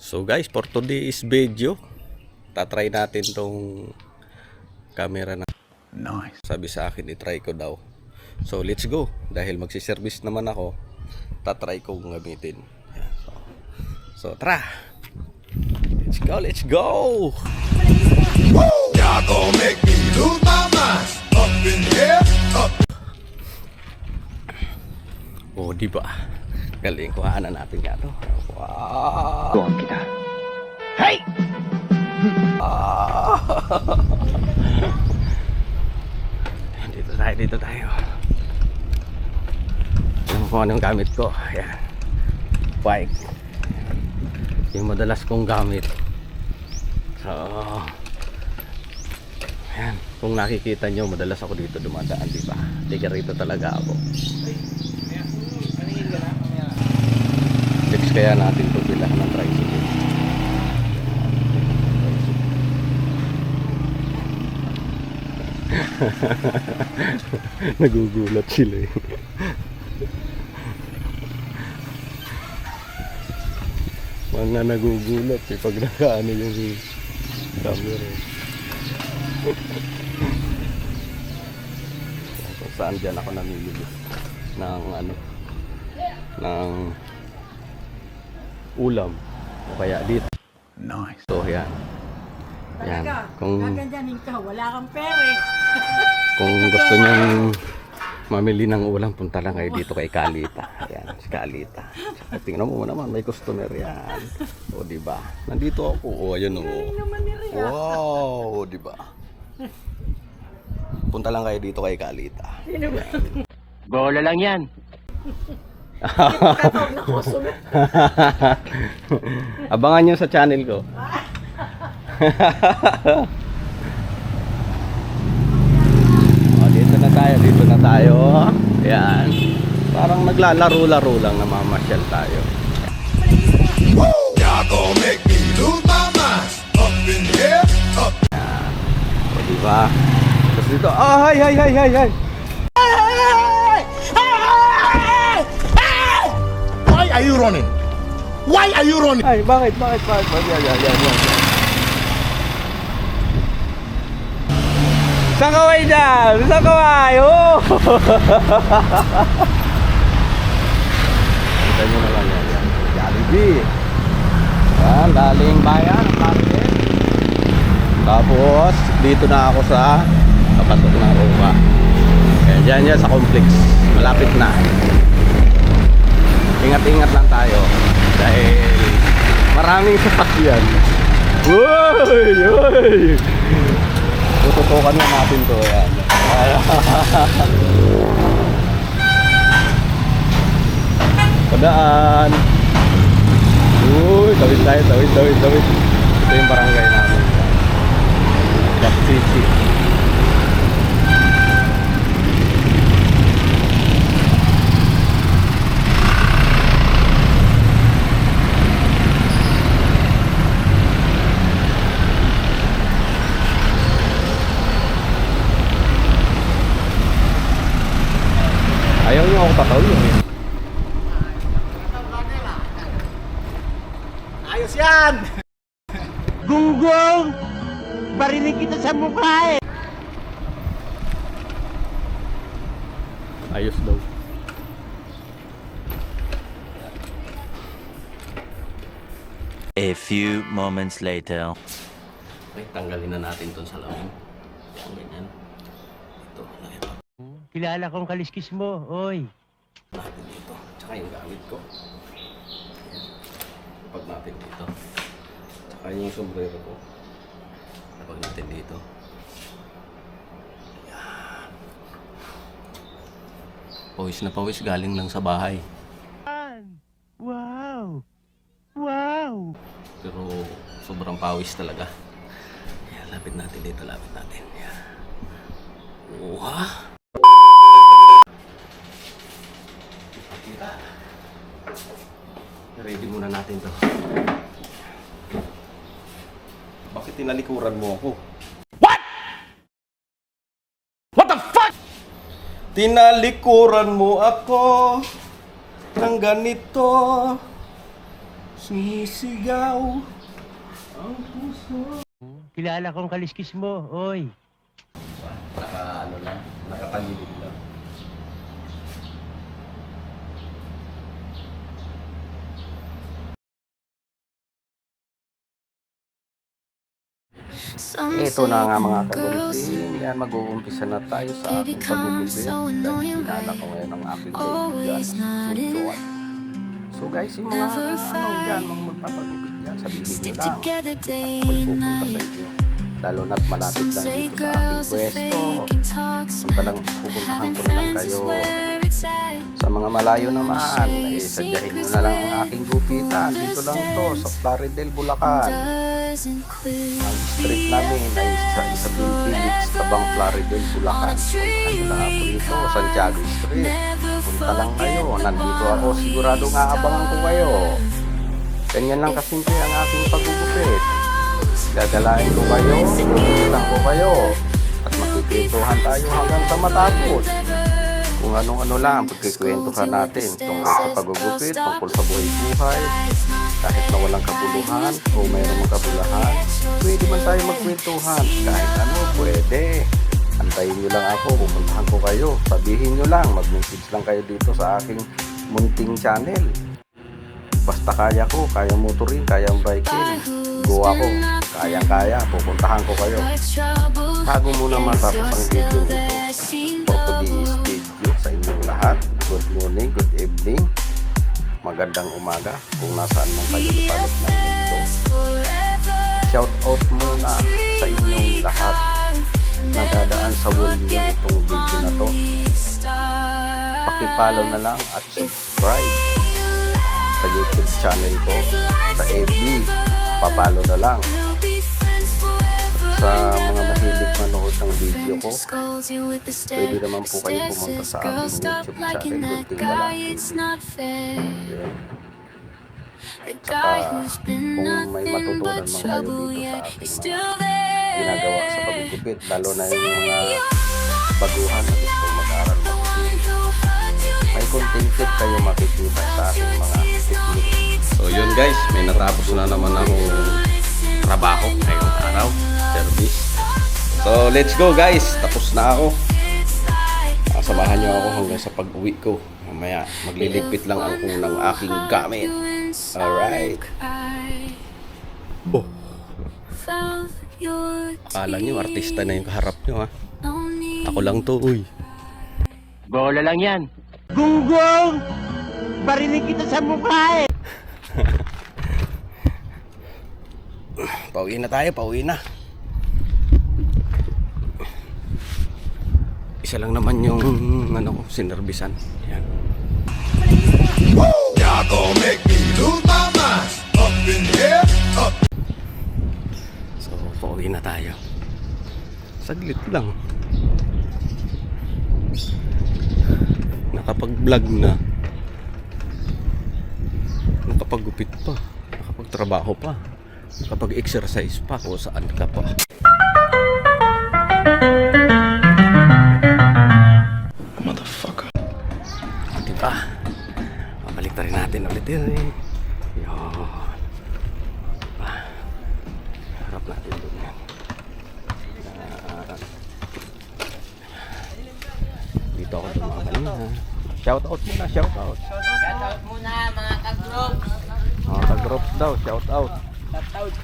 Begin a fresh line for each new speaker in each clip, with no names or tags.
So guys, for today's video, tatry natin tong camera na
Nice.
sabi sa akin itry ko daw. So let's go. Dahil magsiservice naman ako, tatry kong gamitin. Yan. So tara. Let's go, let's go.
Y'all gon' make me lose my mind. Up in here, up.
Oh, di ba? Galing, kuhanan natin nga to. Wow.
Tuwag kita. Hey!
Dito tayo. Alam mo kung anong gamit ko. Ayan. Bike. Yung madalas kong gamit. So, ayan. Kung nakikita nyo, madalas ako dito dumadaan, diba? Tiga rito talaga ako. Next kaya natin ito bilahan ng tricycle. Nagugulat sila eh. Mga nagugulat eh pag nakaano yung camera. Kung saan dyan ako namimili ng ano, ng ulam o kaya dito.
Nice.
So yan. Yan. Kung
Gagandanin ka, wala kang pere.
Kung gusto nyong mamili ng ulam, punta lang kayo dito kay Kalita. Ayan, si Kalita. Tingnan mo naman, may customer yan. O, diba? Nandito ako. O, ayun o. Wow, diba? Punta lang kayo dito kay Kalita.
Bola lang yan.
Abangan nyo sa channel ko. Dito na tayo. Ayan. Parang naglalaro-laro lang, namamasyal tayo.
Y'all gon' make me lose my mind. Up in here, up.
O, diba? Tapos dito, ay!
Why are you running? Why are you running?
Ay, bakit? Yan. Saan kaway dyan? Saan kaway? Oh! Kita nyo naman yan. Jollibee. Yan, daling bayan. Market. Tapos, dito na ako sa kapasok ng Roma. Yan, dyan sa complex. Malapit na. Ingat-ingat lang tayo. Dahil maraming sasakyan. Uy! Tututukan na natin to. Yan. Padaan. Uy, tawid tayo. Ito yung barangay namin. City. Ayaw niyo ako patawin eh.
Ayos yan! Gunggong! Barinig kita sa mukha eh!
Ayos daw.
A few moments later.
Okay, tanggalin na natin itong salamin. Yan, ganyan. Ito, ito.
Kilala kong kaliskis mo, oy.
Natin dito. Tsaka yung gamit ko. Ayan. Lapag natin dito. Tsaka yung sombrero ko. Lapag natin dito. Ayan. Pawis na pawis galing lang sa bahay.
Wow! Wow!
Pero sobrang pawis talaga. Ayan, lapit natin dito. Lapit natin. Ayan. Wow! Ready muna natin to. Bakit tinalikuran mo ako? What? What the fuck? Tinalikuran mo ako ng ganito. Sumisigaw ang puso.
Kilala kong kaliskis mo, oy.
Ano lang, nakatangilid lang. Ito na nga mga kagulitin. Yan, mag-uumpisa na tayo sa aking pag-ubibit. Dahil kilala ko ngayon ang aking kaibigan. Joan. So guys, yung mga dyan, mga magpapagubit dyan, sabihin nyo lang. Ako'y pupunta sa inyo. Lalo na't malapit lang dito sa aking pwesto. Samantalang pupuntahan ko na lang kayo. Sa mga malayo naman, ay sadyahin nyo na lang ang aking gupitan. Dito lang to, sa Plaridel, Bulacan. Ang street namin ay sa Isabel Phillips, tabang Plaridel, Bulacan. Puntahan nyo lang ako dito, Santiago Street. Punta lang kayo, nandito ako, sigurado nga abangan ko kayo. Ganyan lang kasimple ang aking pagugupit. Gagalain ko kayo, gugupitan ko kayo, at makikwentuhan tayo hanggang sa matapos. Kung ano-ano lang, pagkikwentuhan natin tungkol sa pagugupit, tungkol sa buhay-buhay, kahit na walang kabuluhan o mayroong kabulahan, pwede man tayo magkwentuhan. Kahit ano, pwede. Antayin nyo lang ako, pupuntahan ko kayo. Sabihin nyo lang, mag-message lang kayo dito sa aking munting channel. Basta kaya ko, kaya motorin, kayang biking. Go ako, kayang-kaya, pupuntahan ko kayo. Bago muna matapos ang video nito, for today's video sa inyong lahat, good morning, good evening, magandang umaga kung nasaan man kayo ipalit ng mundo. Shout out muna sa inyong lahat na dadaan sa world nyo itong video na to. Pakipollow na lang at subscribe sa YouTube channel ko, sa FB, papalo na lang. Sa mga mahilig manood ng video ko, pwede naman po kayo pumunta sa aking YouTube channel, Gunting Balangkin. Saka kung may matutunan man kayo dito sa aking mga ginagawa sa pagugupit, lalo na yung mga baguhan na gusto mag-aral magugupit, may konting tip kayo makikita sa aking mga technique. So yun guys, may natapos na naman akong trabaho ngayong araw, service. So let's go guys, tapos na ako. Samahan nyo ako hanggang sa pag-uwi ko. Mamaya magliligpit lang ang unang aking gamit. Alright. Oh, akala nyo artista na yung kaharap nyo ha. Ako lang to, uy.
Bola lang yan. Gunggong! Barinig kita sa mukha eh!
Pauwi na tayo, pauwi na. Isa lang naman yung ano ko, sinerbisan. Yan.
Y'all gon' make me lose my mind. Up in here, up.
So, pauwi na tayo. Saglit lang. Nakapag-vlog na. Nakapag-gupit pa. Nakapag-trabaho pa. Nakapag-exercise pa kung saan ka pa. Motherfucker. Diba? Mabalik na rin natin ulit yun eh. Yun. Diba? Harap natin doon yan. Dito ako dumakanina. Shout out muna, shout out.
Shout out muna mga ka-group.
Mga ka-groups daw, shout out.
Shout out.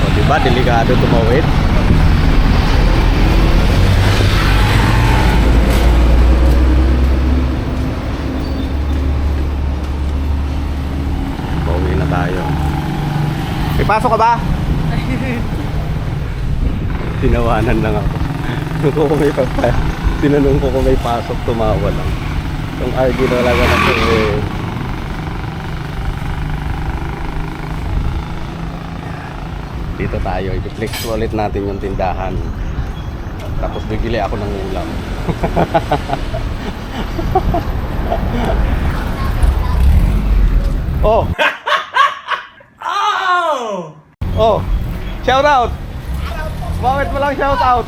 O diba, delikado tumawid. Pauwi na tayo. May pasok ka ba? Tinawanan lang ako. Tinanong ko kung may pasok, tumawa lang. Yung RG na talaga na ito eh. Dito tayo, i-flex ulit natin yung tindahan. Tapos bibili ako ng ulam. Oh. Oh. Shout out. Bakit mo lang shout out?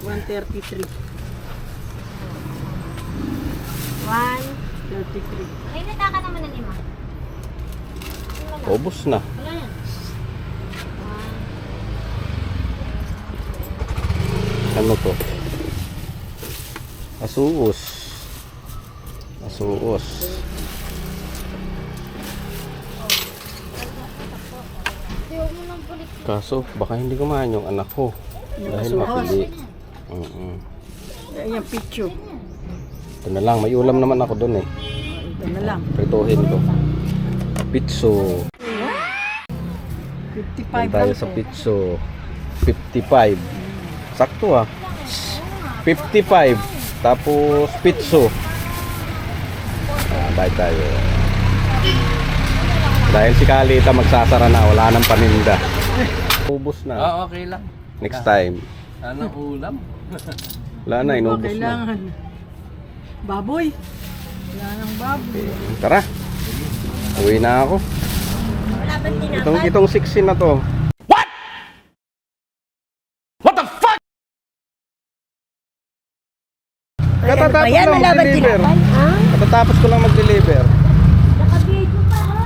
133. 133.
May nataka naman ng 5.
Ubus na.
Wala yan.
Ano to? Asuos. Asuos. Kaso, baka hindi kumain yung anak ko. Dahil mapili.
Ayan, picture.
Ito na lang, may ulam naman ako dun eh.
Ito na lang.
Prituhin ko. Pizzo.
55
Doon tayo
lang
sa
to.
pizzo. 55. Sakto ah. 55. Tapos pizzo. Bye tayo. Dahil si Kalita magsasara na, wala nang paninda. Ubus na.
Okay lang.
Next time.
Ano ulam?
Wala na,
Ano ba
inubos na.
kailangan? Baboy. Wala nang baboy.
Tara. Uwi na ako. Itong 16 na to. Katatapos
Ayan,
lang
malaban
mag-deliver.
tinapay. Ha?
Katatapos ko lang mag-deliver.
Nakabidyo pa ha.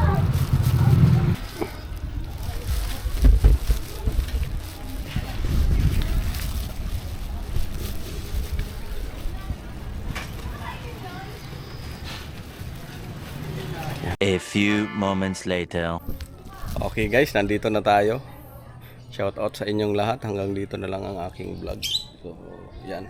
A few moments later.
Okay guys, nandito na tayo. Shout out sa inyong lahat. Hanggang dito na lang ang aking vlog. So, yan.